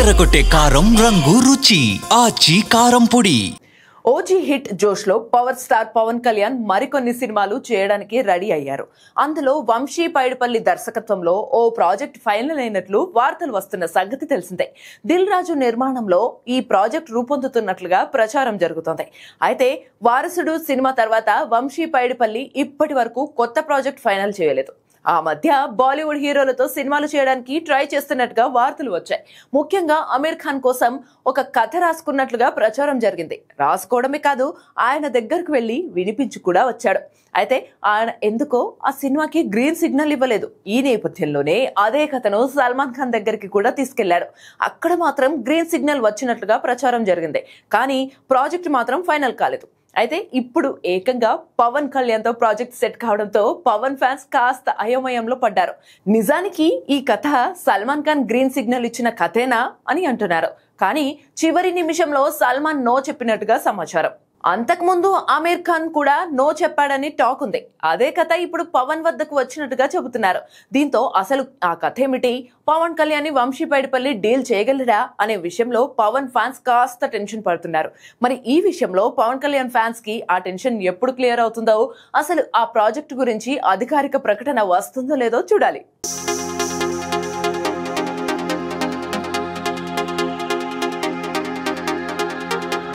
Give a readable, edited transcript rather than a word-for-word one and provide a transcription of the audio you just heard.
అదరగొట్టే కారం రంగు రుచి ఆచి కారం పొడి. ఓజీ హిట్ జోష్ లో పవర్ స్టార్ పవన్ కళ్యాణ్ మరికొన్ని సినిమాలు చేయడానికి రెడీ అయ్యారు. అందులో వంశీ పైడిపల్లి దర్శకత్వంలో ఓ ప్రాజెక్ట్ ఫైనల్ అయినట్లు వార్తలు వస్తున్న సంగతి తెలిసిందే. దిల్ రాజు నిర్మాణంలో ఈ ప్రాజెక్ట్ రూపొందుతున్నట్లుగా ప్రచారం జరుగుతోంది. అయితే వారసుడు సినిమా తర్వాత వంశీ పైడిపల్లి ఇప్పటి వరకు కొత్త ప్రాజెక్ట్ ఫైనల్ చేయలేదు. ఆ మధ్య బాలీవుడ్ హీరోలతో సినిమాలు చేయడానికి ట్రై చేస్తున్నట్టుగా వార్తలు వచ్చాయి. ముఖ్యంగా అమీర్ ఖాన్ కోసం ఒక కథ రాసుకున్నట్లుగా ప్రచారం జరిగింది. రాసుకోవడమే కాదు, ఆయన దగ్గరకు వెళ్లి వినిపించి కూడా వచ్చాడు. అయితే ఆయన ఎందుకో ఆ సినిమాకి గ్రీన్ సిగ్నల్ ఇవ్వలేదు. ఈ నేపథ్యంలోనే అదే కథను సల్మాన్ ఖాన్ దగ్గరికి కూడా తీసుకెళ్లాడు. అక్కడ మాత్రం గ్రీన్ సిగ్నల్ వచ్చినట్లుగా ప్రచారం జరిగింది. కానీ ప్రాజెక్ట్ మాత్రం ఫైనల్ కాలేదు. అయితే ఇప్పుడు ఏకంగా పవన్ కళ్యాణ్ తో ప్రాజెక్ట్ సెట్ కావడంతో పవన్ ఫ్యాన్స్ కాస్త అయోమయంలో పడ్డారు. నిజానికి ఈ కథ సల్మాన్ ఖాన్ గ్రీన్ సిగ్నల్ ఇచ్చిన కథేనా అని అంటున్నారు. కానీ చివరి నిమిషంలో సల్మాన్ నో చెప్పినట్టుగా సమాచారం. అంతకుముందు అమీర్ ఖాన్ కూడా నో చెప్పాడని టాక్ ఉంది. అదే కథ ఇప్పుడు పవన్ వద్దకు వచ్చినట్టుగా చెబుతున్నారు. దీంతో అసలు ఆ కథ ఏమిటి, పవన్ కళ్యాణ్ వంశీ పైడిపల్లి డీల్ చేయగలరా అనే విషయంలో పవన్ ఫ్యాన్స్ కాస్త టెన్షన్ పడుతున్నారు. మరి ఈ విషయంలో పవన్ కళ్యాణ్ ఫ్యాన్స్ కి ఆ టెన్షన్ ఎప్పుడు క్లియర్ అవుతుందో, అసలు ఆ ప్రాజెక్ట్ గురించి అధికారిక ప్రకటన వస్తుందో లేదో చూడాలి.